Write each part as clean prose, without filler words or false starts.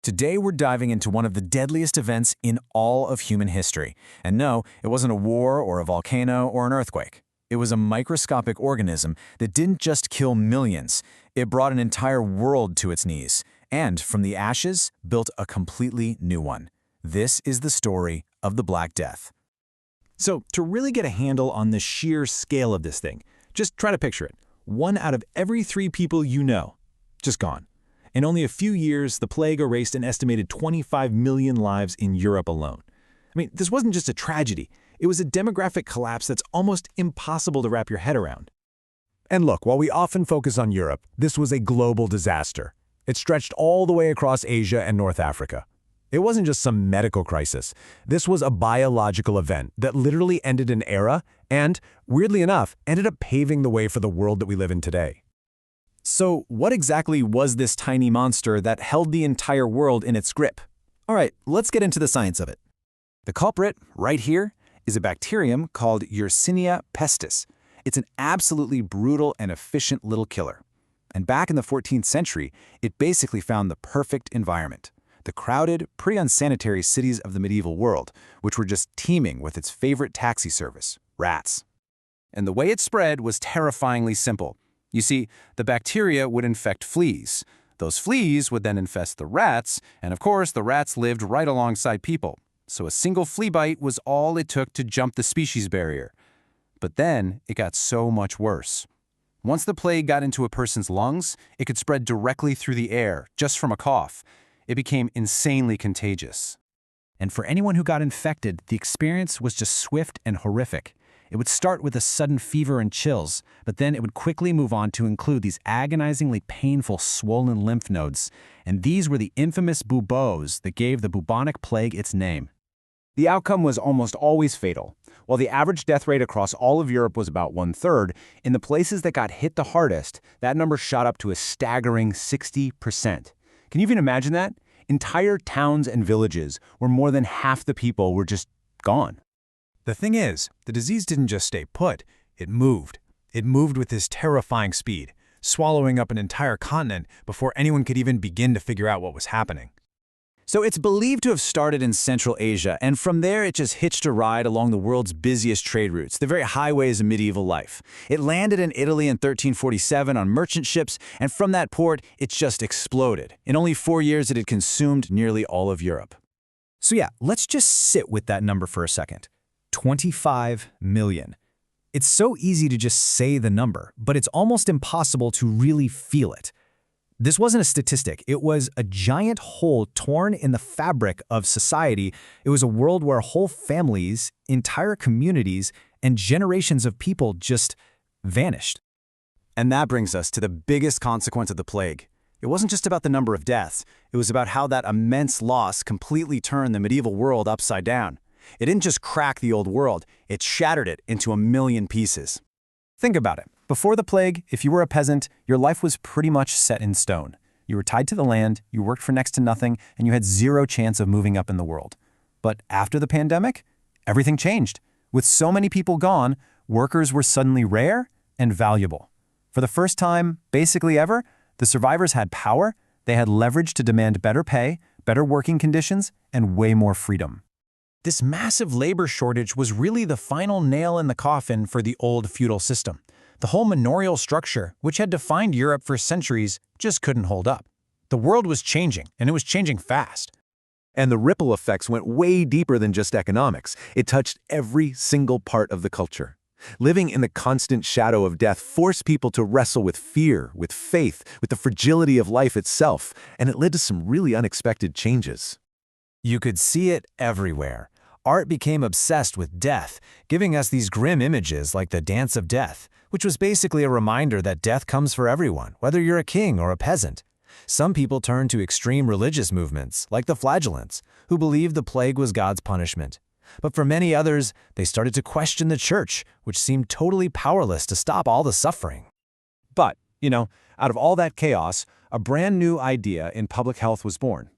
Today we're diving into one of the deadliest events in all of human history. And no, it wasn't a war or a volcano or an earthquake. It was a microscopic organism that didn't just kill millions, it brought an entire world to its knees, and from the ashes, built a completely new one. This is the story of the Black Death. So, to really get a handle on the sheer scale of this thing, just try to picture it. 1 out of every 3 people you know, just gone. In only a few years, the plague erased an estimated 25 million lives in Europe alone. I mean, this wasn't just a tragedy. It was a demographic collapse that's almost impossible to wrap your head around. And look, while we often focus on Europe, this was a global disaster. It stretched all the way across Asia and North Africa. It wasn't just some medical crisis. This was a biological event that literally ended an era and, weirdly enough, ended up paving the way for the world that we live in today. So, what exactly was this tiny monster that held the entire world in its grip? All right, let's get into the science of it. The culprit, right here, is a bacterium called Yersinia pestis. It's an absolutely brutal and efficient little killer. And back in the 14th century, it basically found the perfect environment. The crowded, pretty unsanitary cities of the medieval world, which were just teeming with its favorite taxi service, rats. And the way it spread was terrifyingly simple. You see, the bacteria would infect fleas. Those fleas would then infest the rats, and of course, the rats lived right alongside people. So a single flea bite was all it took to jump the species barrier. But then, it got so much worse. Once the plague got into a person's lungs, it could spread directly through the air, just from a cough. It became insanely contagious. And for anyone who got infected, the experience was just swift and horrific. It would start with a sudden fever and chills, but then it would quickly move on to include these agonizingly painful swollen lymph nodes, and these were the infamous buboes that gave the bubonic plague its name. The outcome was almost always fatal. While the average death rate across all of Europe was about 1/3, in the places that got hit the hardest, that number shot up to a staggering 60%. Can you even imagine that? Entire towns and villages where more than half the people were just gone. The thing is, the disease didn't just stay put, it moved. It moved with this terrifying speed, swallowing up an entire continent before anyone could even begin to figure out what was happening. So it's believed to have started in Central Asia, and from there it just hitched a ride along the world's busiest trade routes, the very highways of medieval life. It landed in Italy in 1347 on merchant ships, and from that port, it just exploded. In only 4 years, it had consumed nearly all of Europe. So yeah, let's just sit with that number for a second. 25 million. It's so easy to just say the number, but it's almost impossible to really feel it. This wasn't a statistic. It was a giant hole torn in the fabric of society. It was a world where whole families, entire communities, and generations of people just vanished. And that brings us to the biggest consequence of the plague. It wasn't just about the number of deaths. It was about how that immense loss completely turned the medieval world upside down. It didn't just crack the old world, it shattered it into a million pieces. Think about it. Before the plague, if you were a peasant, your life was pretty much set in stone. You were tied to the land, you worked for next to nothing, and you had zero chance of moving up in the world. But after the pandemic, everything changed. With so many people gone, workers were suddenly rare and valuable. For the first time, basically ever, the survivors had power, they had leverage to demand better pay, better working conditions, and way more freedom. This massive labor shortage was really the final nail in the coffin for the old feudal system. The whole manorial structure, which had defined Europe for centuries, just couldn't hold up. The world was changing, and it was changing fast. And the ripple effects went way deeper than just economics. It touched every single part of the culture. Living in the constant shadow of death forced people to wrestle with fear, with faith, with the fragility of life itself, and it led to some really unexpected changes. You could see it everywhere. Art became obsessed with death, giving us these grim images like the Dance of Death, which was basically a reminder that death comes for everyone, whether you're a king or a peasant. Some people turned to extreme religious movements, like the Flagellants, who believed the plague was God's punishment. But for many others, they started to question the church, which seemed totally powerless to stop all the suffering. But, out of all that chaos, a brand new idea in public health was born.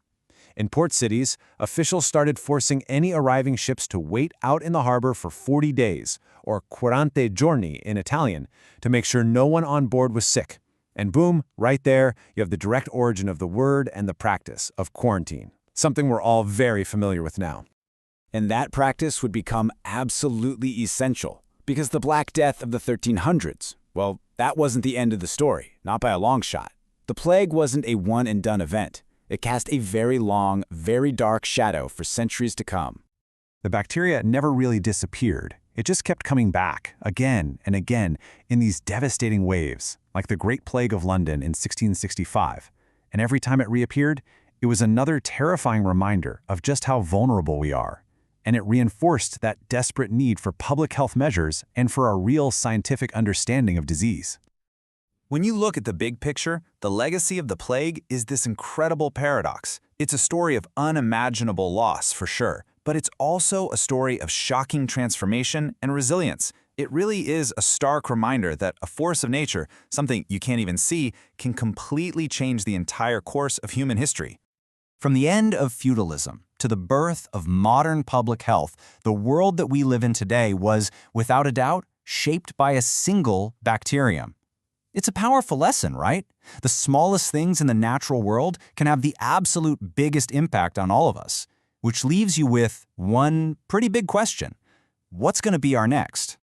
In port cities, officials started forcing any arriving ships to wait out in the harbor for 40 days, or 40 giorni in Italian, to make sure no one on board was sick. And boom, right there, you have the direct origin of the word and the practice of quarantine, something we're all very familiar with now. And that practice would become absolutely essential, because the Black Death of the 1300s, well, that wasn't the end of the story, not by a long shot. The plague wasn't a one-and-done event. It cast a very long, very dark shadow for centuries to come. The bacteria never really disappeared. It just kept coming back, again and again, in these devastating waves, like the Great Plague of London in 1665. And every time it reappeared, it was another terrifying reminder of just how vulnerable we are. And it reinforced that desperate need for public health measures and for a real scientific understanding of disease. When you look at the big picture, the legacy of the plague is this incredible paradox. It's a story of unimaginable loss, for sure, but it's also a story of shocking transformation and resilience. It really is a stark reminder that a force of nature, something you can't even see, can completely change the entire course of human history. From the end of feudalism to the birth of modern public health, the world that we live in today was, without a doubt, shaped by a single bacterium. It's a powerful lesson, right? The smallest things in the natural world can have the absolute biggest impact on all of us, which leaves you with one pretty big question. What's going to be our next?